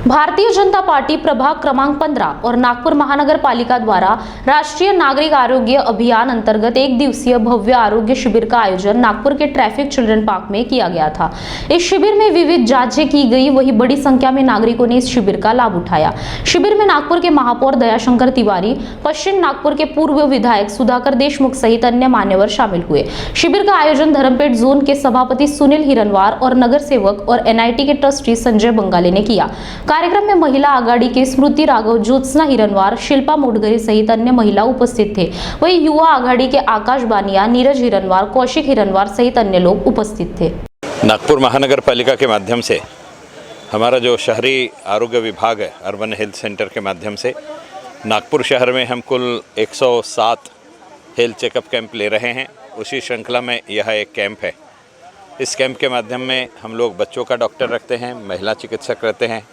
Bharatiya Janata party प्रभाग क्रमांक 15 और नागपुर महानगर पालिका द्वारा राष्ट्रीय नागरिक आरोग्य अभियान अंतर्गत एक दिवसीय भव्य आरोग्य शिविर का आयोजन नागपुर के ट्रैफिक चिल्ड्रन पार्क में किया गया था। इस शिविर में विविध जांचें की गई, वही बड़ी संख्या में नागरिकों ने इस शिविर का लाभ उठाया। शिविर में नागपुर के महापौर दयाशंकर तिवारी, पश्चिम नागपुर के पूर्व विधायक सुधाकर देशमुख सहित अन्य मान्यवर शामिल हुए। शिविर का आयोजन धर्मपेट जोन के सभापति सुनील हिरनवार और नगर सेवक और NIT के ट्रस्टी संजय बंगाले ने किया। कार्यक्रम में महिला आघाड़ी के स्मृति राघव, ज्योत्सना हिरनवार, शिल्पा मोटघरे सहित अन्य महिला उपस्थित थे। वहीं युवा आघाड़ी के आकाश बानिया, नीरज हिरनवार, कौशिक हिरनवार सहित अन्य लोग उपस्थित थे। नागपुर महानगर पालिका के माध्यम से हमारा जो शहरी आरोग्य विभाग है, अर्बन हेल्थ सेंटर के माध्यम से नागपुर शहर में हम कुल 107 हेल्थ चेकअप कैंप ले रहे हैं। उसी श्रृंखला में यह एक कैंप है। इस कैंप के माध्यम में हम लोग बच्चों का डॉक्टर रखते हैं, महिला चिकित्सक रहते हैं,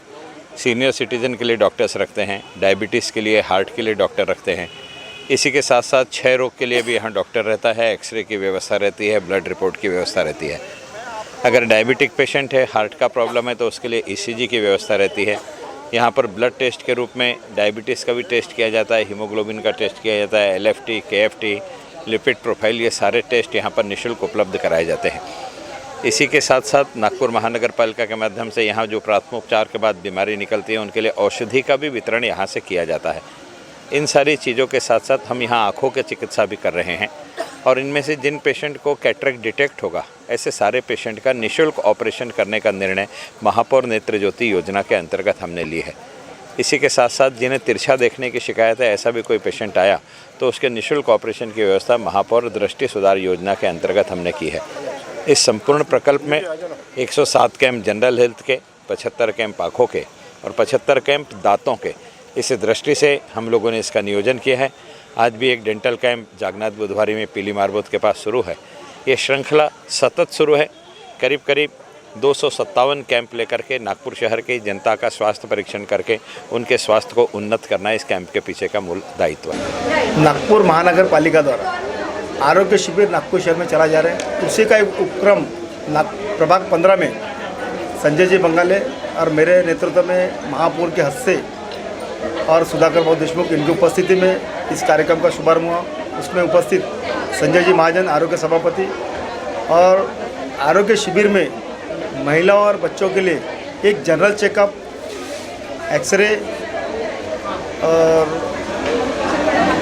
सीनियर सिटीज़न के लिए डॉक्टर्स रखते हैं, डायबिटीज़ के लिए, हार्ट के लिए डॉक्टर रखते हैं। इसी के साथ साथ क्षय रोग के लिए भी यहाँ डॉक्टर रहता है, एक्सरे की व्यवस्था रहती है, ब्लड रिपोर्ट की व्यवस्था रहती है। अगर डायबिटिक पेशेंट है, हार्ट का प्रॉब्लम है, तो उसके लिए ECG की व्यवस्था रहती है। यहाँ पर ब्लड टेस्ट के रूप में डायबिटीज़ का भी टेस्ट किया जाता है, हीमोग्लोबिन का टेस्ट किया जाता है, LFT, KFT, लिपिड प्रोफाइल, ये सारे टेस्ट यहाँ पर निःशुल्क उपलब्ध कराए जाते हैं। इसी के साथ साथ नागपुर महानगर पालिका के माध्यम से यहाँ जो प्राथमिकोपचार के बाद बीमारी निकलती है, उनके लिए औषधि का भी वितरण यहाँ से किया जाता है। इन सारी चीज़ों के साथ साथ हम यहाँ आँखों की चिकित्सा भी कर रहे हैं और इनमें से जिन पेशेंट को कैटरेक्ट डिटेक्ट होगा, ऐसे सारे पेशेंट का निःशुल्क ऑपरेशन करने का निर्णय महापौर नेत्र ज्योति योजना के अंतर्गत हमने ली है। इसी के साथ साथ जिन्हें तिरछा देखने की शिकायत है, ऐसा भी कोई पेशेंट आया तो उसके निःशुल्क ऑपरेशन की व्यवस्था महापौर दृष्टि सुधार योजना के अंतर्गत हमने की है। इस संपूर्ण प्रकल्प में 107 कैंप जनरल हेल्थ के, 75 कैंप आँखों के और 75 कैंप दांतों के, इस दृष्टि से हम लोगों ने इसका नियोजन किया है। आज भी एक डेंटल कैंप जागनाथ बुधवारी में पीली मारबोत के पास शुरू है। ये श्रृंखला सतत शुरू है। करीब करीब 257 कैंप लेकर के नागपुर शहर की जनता का स्वास्थ्य परीक्षण करके उनके स्वास्थ्य को उन्नत करना इस कैंप के पीछे का मूल दायित्व है। नागपुर महानगर पालिका द्वारा आरोग्य शिविर नागपुर शहर में चला जा रहा है। उसी का एक उपक्रम प्रभाग 15 में संजय जी बंगाले और मेरे नेतृत्व में महापौर के हस्ते और सुधाकर देशमुख, इनकी उपस्थिति में इस कार्यक्रम का शुभारंभ हुआ। उसमें उपस्थित संजय जी महाजन, आरोग्य सभापति, और आरोग्य शिविर में महिलाओं और बच्चों के लिए एक जनरल चेकअप, एक्सरे और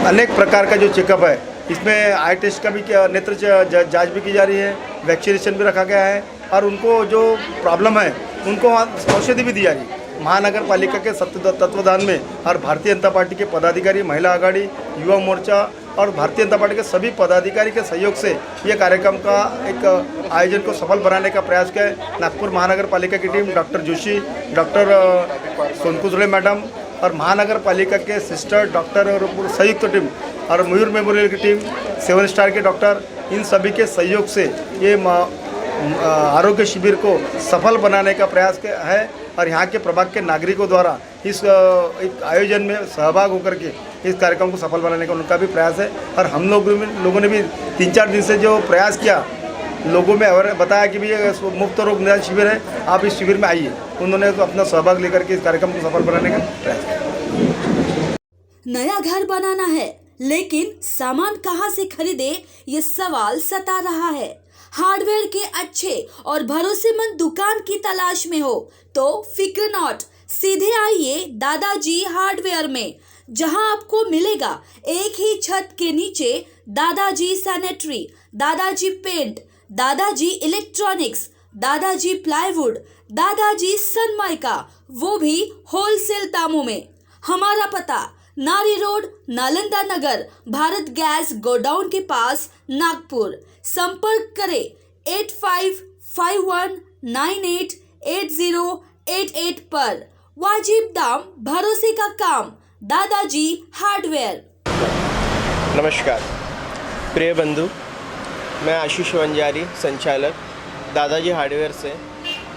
अनेक प्रकार का जो चेकअप है, इसमें आई टेस्ट का भी नेत्र जांच भी की जा रही है, वैक्सीनेशन भी रखा गया है और उनको जो प्रॉब्लम है उनको औषधि भी दी जा रही है। महानगर पालिका के तत्वाधान में और भारतीय जनता पार्टी के पदाधिकारी, महिला आघाड़ी, युवा मोर्चा और भारतीय जनता पार्टी के सभी पदाधिकारी के सहयोग से ये कार्यक्रम का एक आयोजन को सफल बनाने का प्रयास किया है। नागपुर महानगर पालिका की team, doctor Joshi, doctor Sonkujade madam और महानगर पालिका के सिस्टर डॉक्टर और संयुक्त टीम और मयूर मेमोरियल की टीम, 7 स्टार के डॉक्टर, इन सभी के सहयोग से ये आरोग्य शिविर को सफल बनाने का प्रयास है और यहाँ के प्रभाग के नागरिकों द्वारा इस आयोजन में सहभाग होकर के इस कार्यक्रम को सफल बनाने का उनका भी प्रयास है। और हम लोगों ने भी 3-4 दिन से जो प्रयास किया, लोगों में बताया कि भी ये मुफ्त रोग निदान शिविर है, आप इस शिविर में आइए। उन्होंने तो अपना सहभाग लेकर के इस कार्यक्रम को सफल बनाने का प्रयास किया। नया घर बनाना है लेकिन सामान कहां से खरीदे, ये सवाल सता रहा है। हार्डवेयर के अच्छे और भरोसेमंद दुकान की तलाश में हो तो फिक्र नॉट, सीधे आइए दादाजी हार्डवेयर में, जहां आपको मिलेगा एक ही छत के नीचे दादाजी सैनिटरी, दादाजी पेंट, दादाजी इलेक्ट्रॉनिक्स, दादाजी प्लाईवुड, दादाजी सनमाइका, वो भी होलसेल दामों में। हमारा पता नारी रोड, नालंदा नगर, भारत गैस गोडाउन के पास, नागपुर। संपर्क करें 8551988088 पर। वाजिब दाम, भरोसे का काम, दादाजी हार्डवेयर। नमस्कार प्रिय बंधु, मैं आशीष वंजारी, संचालक दादाजी हार्डवेयर से,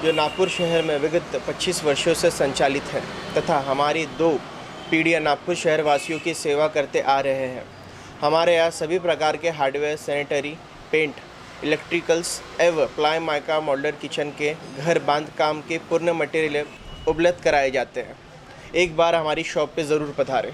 जो नागपुर शहर में विगत 25 वर्षों से संचालित है तथा हमारी 2 पीढ़ियाँ नागपुर शहर वासियों की सेवा करते आ रहे हैं। हमारे यहाँ सभी प्रकार के हार्डवेयर, सैनिटरी, पेंट इलेक्ट्रिकल्स एवं प्लाई माइका मॉडलर किचन के घर बांध काम के पूर्ण मटेरियल उपलब्ध कराए जाते हैं। एक बार हमारी शॉप पे ज़रूर पधारें।